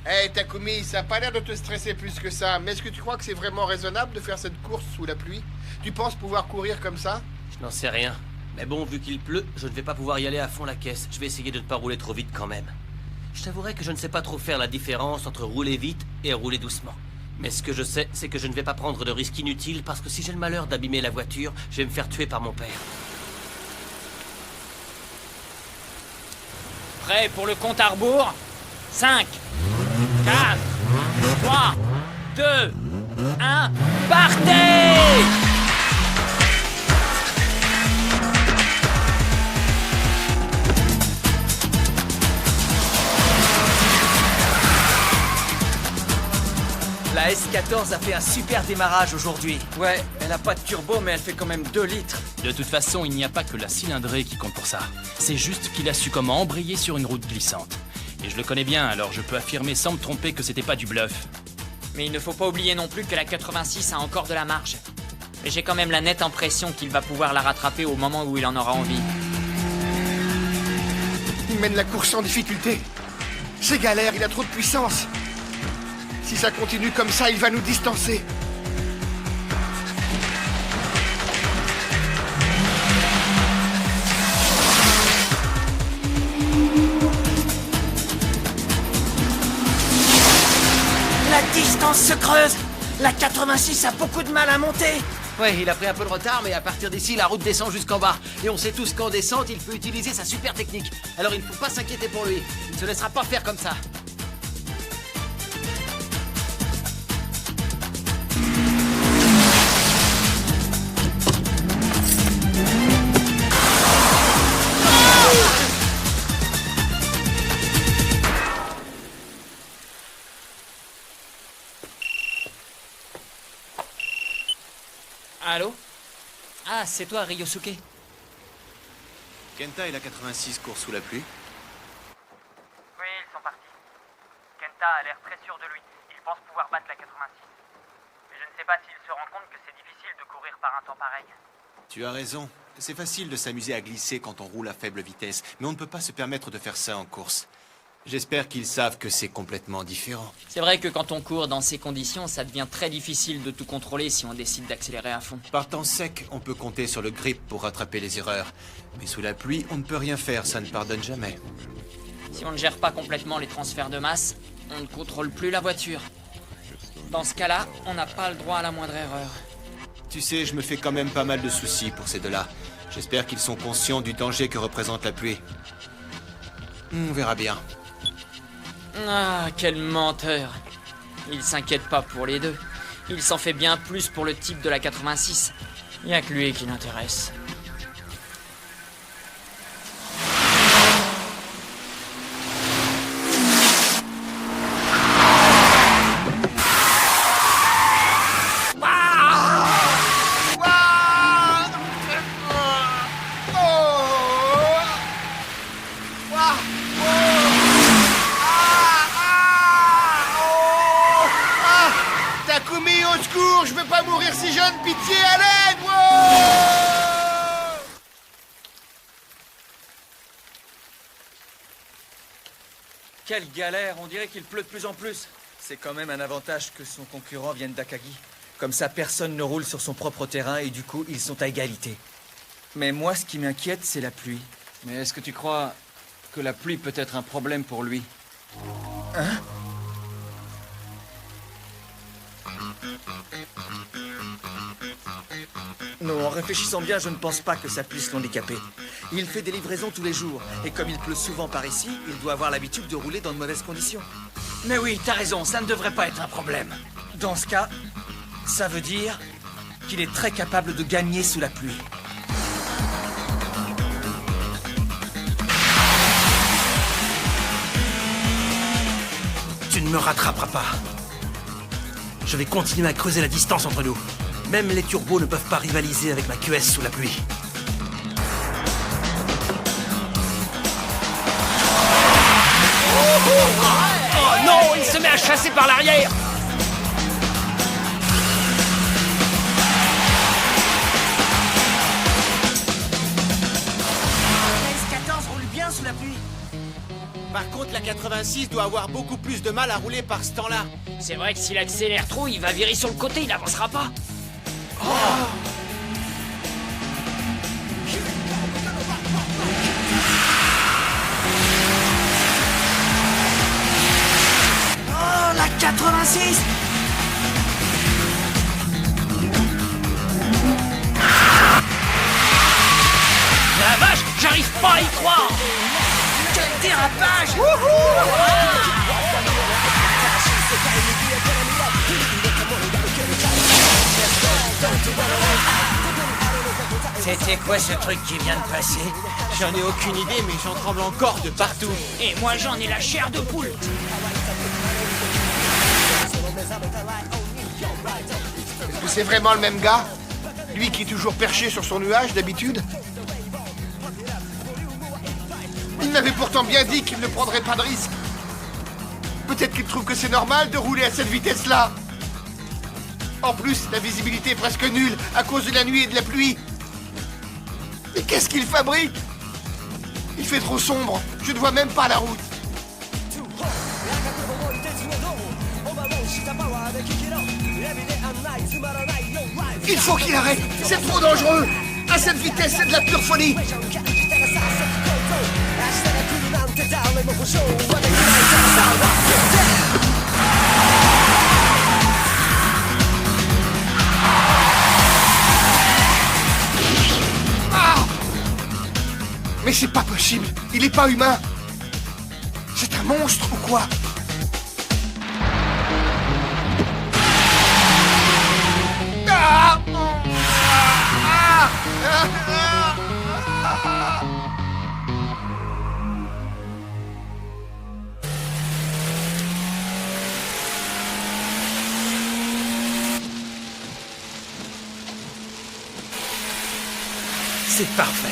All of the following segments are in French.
Hey Takumi, ça a pas l'air de te stresser plus que ça, mais est-ce que tu crois que c'est vraiment raisonnable de faire cette course sous la pluie? Tu penses pouvoir courir comme ça? Je n'en sais rien. Mais bon, vu qu'il pleut, je ne vais pas pouvoir y aller à fond la caisse. Je vais essayer de ne pas rouler trop vite quand même. Je t'avouerai que je ne sais pas trop faire la différence entre rouler vite et rouler doucement. Mais ce que je sais, c'est que je ne vais pas prendre de risques inutiles parce que si j'ai le malheur d'abîmer la voiture, je vais me faire tuer par mon père. Prêt pour le compte à rebours? 5, 4, 3, 2, 1, partez! La S14 a fait un super démarrage aujourd'hui. Ouais, elle a pas de turbo, mais elle fait quand même 2 litres. De toute façon, il n'y a pas que la cylindrée qui compte pour ça. C'est juste qu'il a su comment embrayer sur une route glissante. Et je le connais bien, alors je peux affirmer sans me tromper que c'était pas du bluff. Mais il ne faut pas oublier non plus que la 86 a encore de la marge. Mais j'ai quand même la nette impression qu'il va pouvoir la rattraper au moment où il en aura envie. Il mène la course sans difficulté. C'est galère, il a trop de puissance. Si ça continue comme ça, il va nous distancer. La distance se creuse. La 86 a beaucoup de mal à monter. Ouais, il a pris un peu de retard, mais à partir d'ici, la route descend jusqu'en bas. Et on sait tous qu'en descente, il peut utiliser sa super technique. Alors il ne faut pas s'inquiéter pour lui. Il ne se laissera pas faire comme ça. Allô? Ah, c'est toi, Ryosuke. Kenta et la 86 courent sous la pluie. Oui, ils sont partis. Kenta a l'air très sûr de lui. Il pense pouvoir battre la 86. Mais je ne sais pas s'il se rend compte que c'est difficile de courir par un temps pareil. Tu as raison. C'est facile de s'amuser à glisser quand on roule à faible vitesse, mais on ne peut pas se permettre de faire ça en course. J'espère qu'ils savent que c'est complètement différent. C'est vrai que quand on court dans ces conditions, ça devient très difficile de tout contrôler si on décide d'accélérer à fond. Par temps sec, on peut compter sur le grip pour rattraper les erreurs. Mais sous la pluie, on ne peut rien faire, ça ne pardonne jamais. Si on ne gère pas complètement les transferts de masse, on ne contrôle plus la voiture. Dans ce cas-là, on n'a pas le droit à la moindre erreur. Tu sais, je me fais quand même pas mal de soucis pour ces deux-là. J'espère qu'ils sont conscients du danger que représente la pluie. On verra bien. Ah, quel menteur. Il s'inquiète pas pour les deux. Il s'en fait bien plus pour le type de la 86. Y a que lui qui l'intéresse. Takumi, au secours, je veux pas mourir si jeune, pitié, à l'aide, wow! Quelle galère, on dirait qu'il pleut de plus en plus. C'est quand même un avantage que son concurrent vienne d'Akagi. Comme ça, personne ne roule sur son propre terrain et du coup, ils sont à égalité. Mais moi, ce qui m'inquiète, c'est la pluie. Mais est-ce que tu crois que la pluie peut être un problème pour lui? Hein? Non, en réfléchissant bien, je ne pense pas que ça puisse l'handicaper. Il fait des livraisons tous les jours, et comme il pleut souvent par ici, il doit avoir l'habitude de rouler dans de mauvaises conditions. Mais oui, t'as raison, ça ne devrait pas être un problème. Dans ce cas, ça veut dire qu'il est très capable de gagner sous la pluie. Tu ne me rattraperas pas. Je vais continuer à creuser la distance entre nous. Même les turbos ne peuvent pas rivaliser avec ma QS sous la pluie. Oh non, il se met à chasser par l'arrière. La S14 roule bien sous la pluie. Par contre, la 86 doit avoir beaucoup plus de mal à rouler par ce temps-là. C'est vrai que s'il accélère trop, il va virer sur le côté, il avancera pas. Oh, la 86! La vache, j'arrive pas à y croire. Quel dérapage! C'était quoi ce truc qui vient de passer? J'en ai aucune idée, mais j'en tremble encore de partout. Et moi j'en ai la chair de poule. Est-ce que c'est vraiment le même gars? Lui qui est toujours perché sur son nuage d'habitude? Il m'avait pourtant bien dit qu'il ne prendrait pas de risque. Peut-être qu'il trouve que c'est normal de rouler à cette vitesse-là. En plus, la visibilité est presque nulle à cause de la nuit et de la pluie. Mais qu'est-ce qu'il fabrique? Il fait trop sombre, je ne vois même pas la route. Il faut qu'il arrête, c'est trop dangereux. À cette vitesse, c'est de la pure folie. Ah! Mais c'est pas possible, il est pas humain. C'est un monstre ou quoi? Ah! Ah! Ah! Ah! C'est parfait.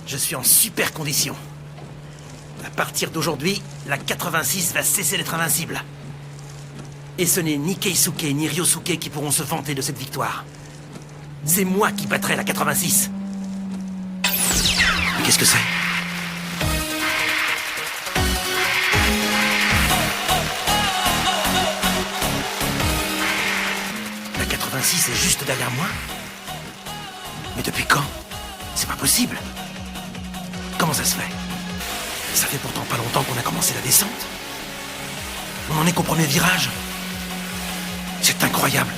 Je suis en super condition. À partir d'aujourd'hui, la 86 va cesser d'être invincible. Et ce n'est ni Keisuke ni Ryosuke qui pourront se vanter de cette victoire. C'est moi qui battrai la 86. Mais qu'est-ce que c'est? La 86 est juste derrière moi? Mais depuis quand? C'est pas possible. Comment ça se fait? Ça fait pourtant pas longtemps qu'on a commencé la descente. On en est qu'au premier virage. C'est incroyable.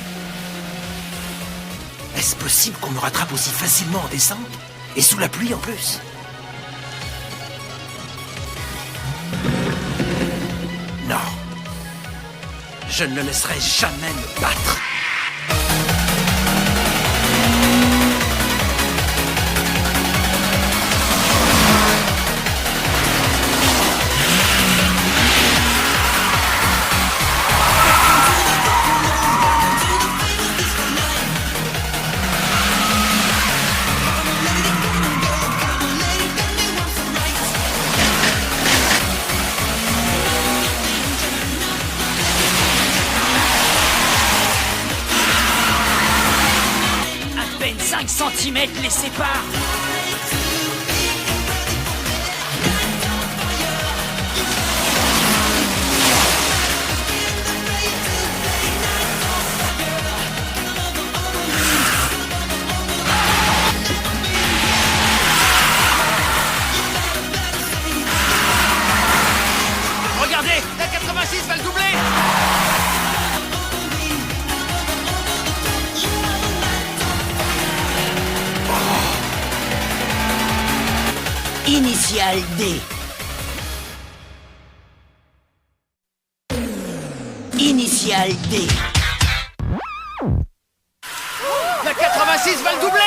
Est-ce possible qu'on me rattrape aussi facilement en descente? Et sous la pluie en plus? Non. Je ne le laisserai jamais me battre. À peine 5 centimètres les séparent. Regardez, la 86 va le doubler. Initial D. Initial D. La 86 va le doubler.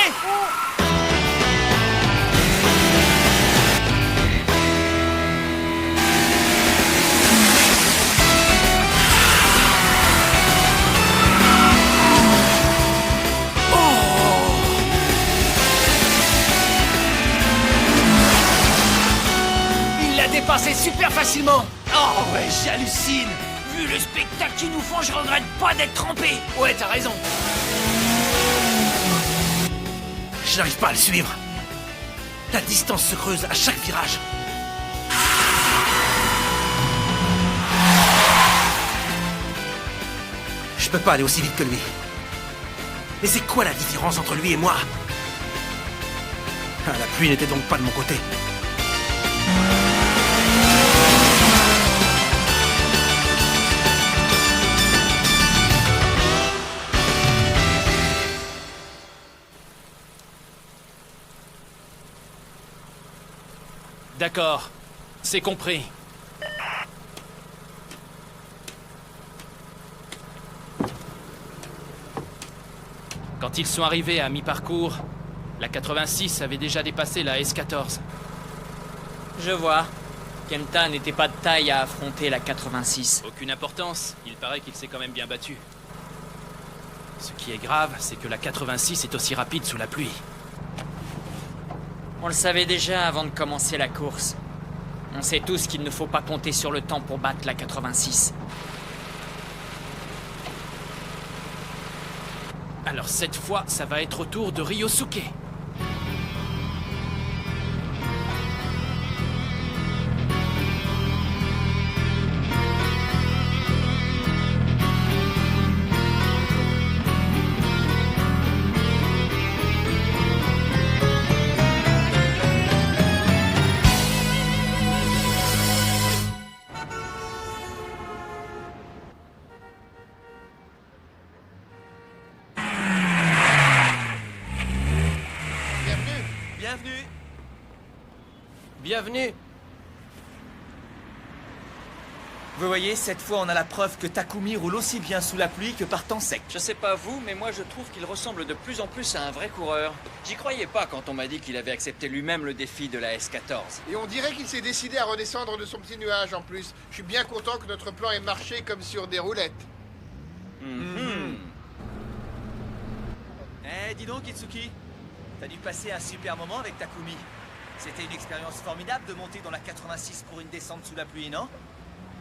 Il l'a dépassé super facilement. Oh ouais, j'hallucine. Vu le spectacle qu'ils nous font, je regrette pas d'être trempé. Ouais, t'as raison. Je n'arrive pas à le suivre. La distance se creuse à chaque virage. peux pas aller aussi vite que lui. Mais c'est quoi la différence entre lui et moi? Ah, la pluie n'était donc pas de mon côté. D'accord, c'est compris. Quand ils sont arrivés à mi-parcours, la 86 avait déjà dépassé la S14. Je vois. Kenta n'était pas de taille à affronter la 86. Aucune importance, il paraît qu'il s'est quand même bien battu. Ce qui est grave, c'est que la 86 est aussi rapide sous la pluie. On le savait déjà avant de commencer la course. On sait tous qu'il ne faut pas compter sur le temps pour battre la 86. Alors cette fois, ça va être au tour de Ryosuke. Bienvenue. Vous voyez, cette fois, on a la preuve que Takumi roule aussi bien sous la pluie que par temps sec. Je sais pas vous, mais moi je trouve qu'il ressemble de plus en plus à un vrai coureur. J'y croyais pas quand on m'a dit qu'il avait accepté lui-même le défi de la S14. Et on dirait qu'il s'est décidé à redescendre de son petit nuage en plus. Je suis bien content que notre plan ait marché comme sur des roulettes. Eh, dis donc, Itsuki. T'as dû passer un super moment avec Takumi. C'était une expérience formidable de monter dans la 86 pour une descente sous la pluie, non?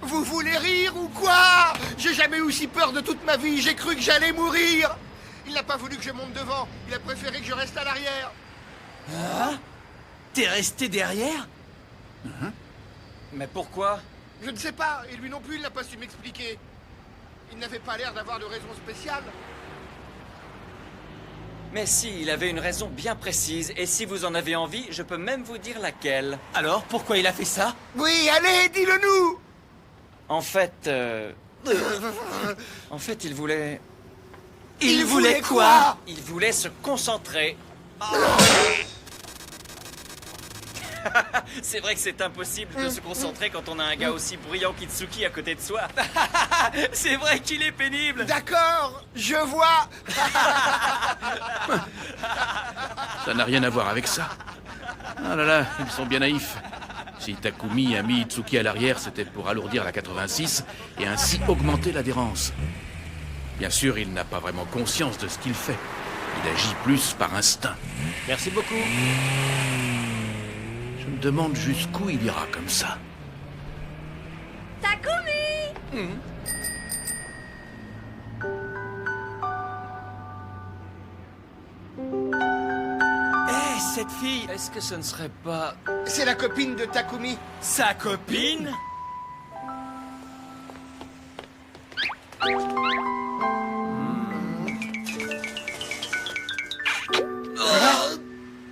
Vous voulez rire ou quoi? J'ai jamais eu si peur de toute ma vie, j'ai cru que j'allais mourir. Il n'a pas voulu que je monte devant, il a préféré que je reste à l'arrière. Hein? T'es resté derrière? Mais pourquoi? Je ne sais pas, et lui non plus il n'a pas su m'expliquer. Il n'avait pas l'air d'avoir de raison spéciale. Mais si, il avait une raison bien précise, et si vous en avez envie, je peux même vous dire laquelle. Alors, pourquoi il a fait ça? Oui, allez, dis-le nous. En fait, il voulait... Il voulait quoi? Il voulait se concentrer. C'est vrai que c'est impossible de se concentrer quand on a un gars aussi brillant qu'Itsuki à côté de soi. C'est vrai qu'il est pénible. D'accord, je vois. Ça n'a rien à voir avec ça. Ah là là, ils sont bien naïfs. Si Takumi a mis Itsuki à l'arrière, c'était pour alourdir la 86 et ainsi augmenter l'adhérence. Bien sûr, il n'a pas vraiment conscience de ce qu'il fait. Il agit plus par instinct. Merci beaucoup. Je me demande jusqu'où il ira comme ça. Takumi! Eh, cette fille, Est-ce que ce ne serait pas... C'est la copine de Takumi. sa copine?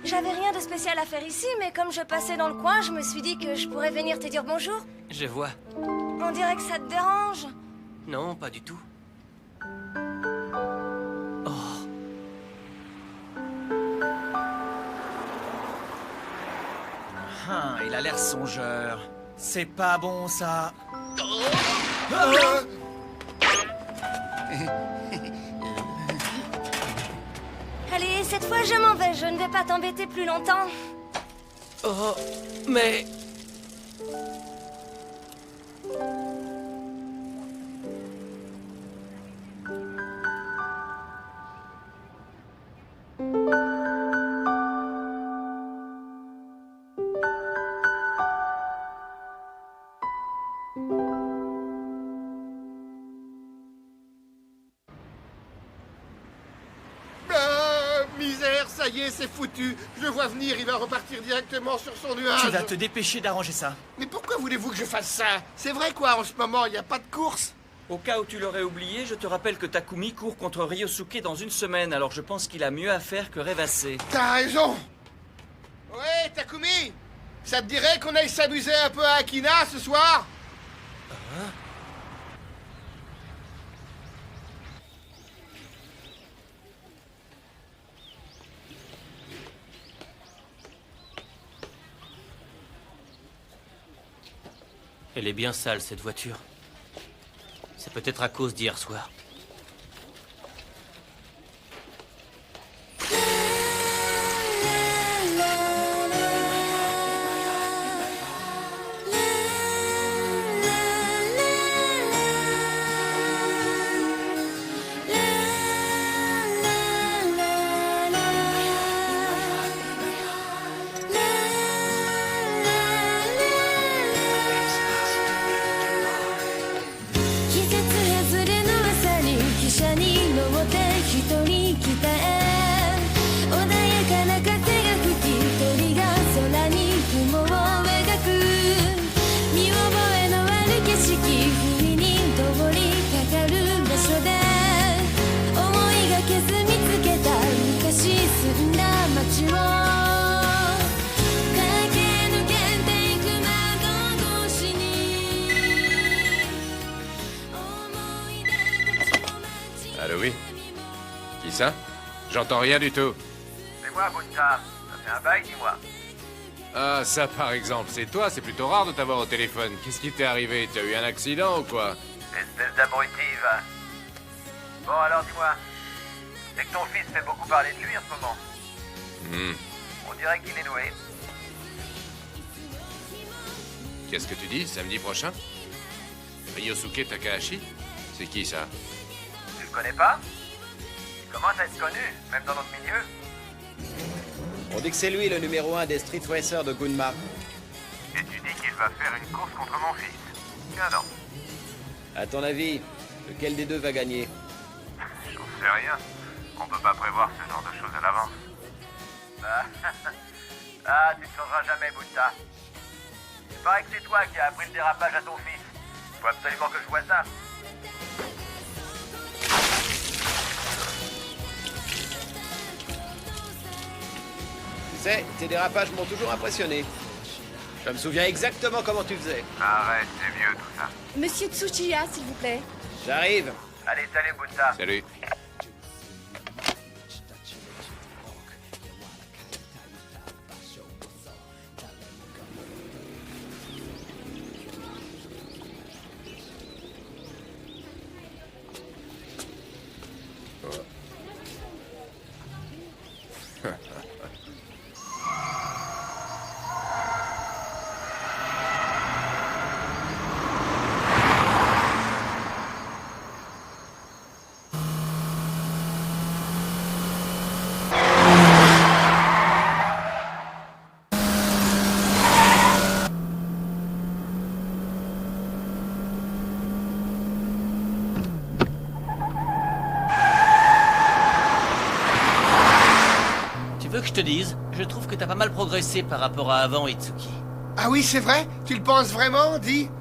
J'avais rien de spécial à faire ici, mais comme je passais dans le coin, je me suis dit que je pourrais venir te dire bonjour. Je vois. On dirait que ça te dérange. Non, pas du tout. Oh. Il a l'air songeur. C'est pas bon, ça. Allez, cette fois je m'en vais, je ne vais pas t'embêter plus longtemps. Oh, mais... Misère, ça y est, c'est foutu. Je le vois venir, il va repartir directement sur son nuage. Tu vas te dépêcher d'arranger ça. Mais pourquoi voulez-vous que je fasse ça? C'est vrai quoi, en ce moment, il n'y a pas de course? Au cas où tu l'aurais oublié, je te rappelle que Takumi court contre Ryosuke dans une semaine, alors je pense qu'il a mieux à faire que rêvasser. T'as raison. Ouais, Takumi, ça te dirait qu'on aille s'amuser un peu à Akina ce soir? Elle est bien sale, cette voiture. C'est peut-être à cause d'hier soir. Allô, oui? Qui ça? J'entends rien du tout. C'est moi, Bunta. Ça fait un bail, dis-moi. Ah, ça par exemple, c'est toi, c'est plutôt rare de t'avoir au téléphone. Qu'est-ce qui t'est arrivé? T'as eu un accident ou quoi? Espèce d'abrutive. Bon, alors dis-moi. C'est que ton fils fait beaucoup parler de lui en ce moment. On dirait qu'il est doué. Qu'est-ce que tu dis? Samedi prochain? Ryosuke Takahashi? C'est qui ça? Tu le connais pas? Il commence à être connu, même dans notre milieu. On dit que c'est lui le numéro 1 des Street Racers de Gunma. Et tu dis qu'il va faire une course contre mon fils. Tiens donc. À ton avis, lequel des deux va gagner? J'en sais rien. On peut pas prévoir ce genre de choses à l'avance. Ah, tu ne changeras jamais, Bunta. Il paraît que c'est toi qui as appris le dérapage à ton fils. Faut absolument que je vois ça. Tu sais, tes dérapages m'ont toujours impressionné. Je me souviens exactement comment tu faisais. Arrête, c'est vieux tout ça. Monsieur Tsuchiya, s'il vous plaît. J'arrive. Allez, salut, Bunta. Salut. Que je te dise, je trouve que t'as pas mal progressé par rapport à avant, Itsuki. Ah oui, c'est vrai? Tu le penses vraiment, dis?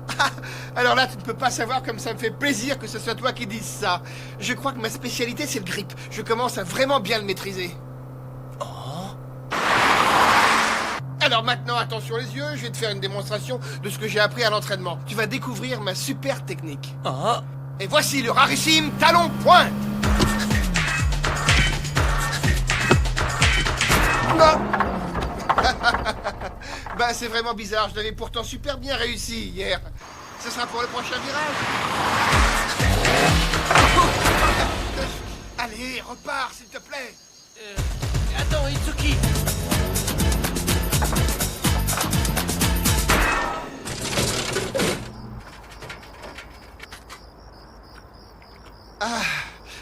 Alors là, tu ne peux pas savoir comme ça me fait plaisir que ce soit toi qui dises ça. Je crois que ma spécialité, c'est le grip. Je commence à vraiment bien le maîtriser. Oh. Alors maintenant, attention les yeux, je vais te faire une démonstration de ce que j'ai appris à l'entraînement. Tu vas découvrir ma super technique. Oh. Et voici le rarissime talon pointe. Ben c'est vraiment bizarre, je l'avais pourtant super bien réussi hier. Ce sera pour le prochain virage. Allez, repars s'il te plaît. Attends, Itsuki. Ah,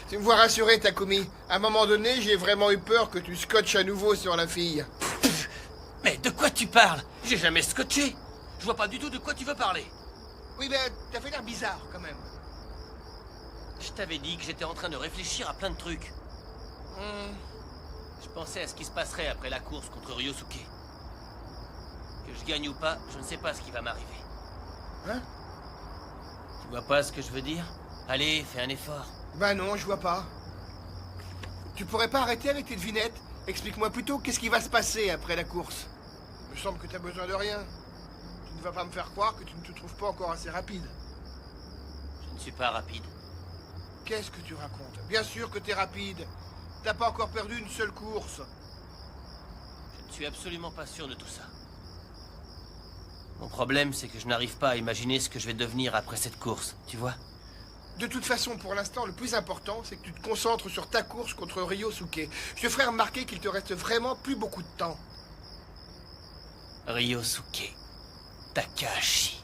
tu me vois rassuré, Takumi. À un moment donné, j'ai vraiment eu peur que tu scotches à nouveau sur la fille. Mais de quoi tu parles? J'ai jamais scotché. Je vois pas du tout de quoi tu veux parler. Oui, mais t'as fait l'air bizarre, quand même. Je t'avais dit que j'étais en train de réfléchir à plein de trucs. Je pensais à ce qui se passerait après la course contre Ryosuke. Que je gagne ou pas, je ne sais pas ce qui va m'arriver. Hein? Tu vois pas ce que je veux dire? Allez, fais un effort. Bah non, je vois pas. Tu pourrais pas arrêter avec tes devinettes? Explique-moi plutôt qu'est-ce qui va se passer après la course. Il me semble que t'as besoin de rien. Tu ne vas pas me faire croire que tu ne te trouves pas encore assez rapide. Je ne suis pas rapide. Qu'est-ce que tu racontes? Bien sûr que t'es rapide. T'as pas encore perdu une seule course. Je ne suis absolument pas sûr de tout ça. Mon problème, c'est que je n'arrive pas à imaginer ce que je vais devenir après cette course, tu vois? De toute façon, pour l'instant, le plus important, c'est que tu te concentres sur ta course contre Ryosuke. Je te ferai remarquer qu'il te reste vraiment plus beaucoup de temps. Ryosuke Takahashi.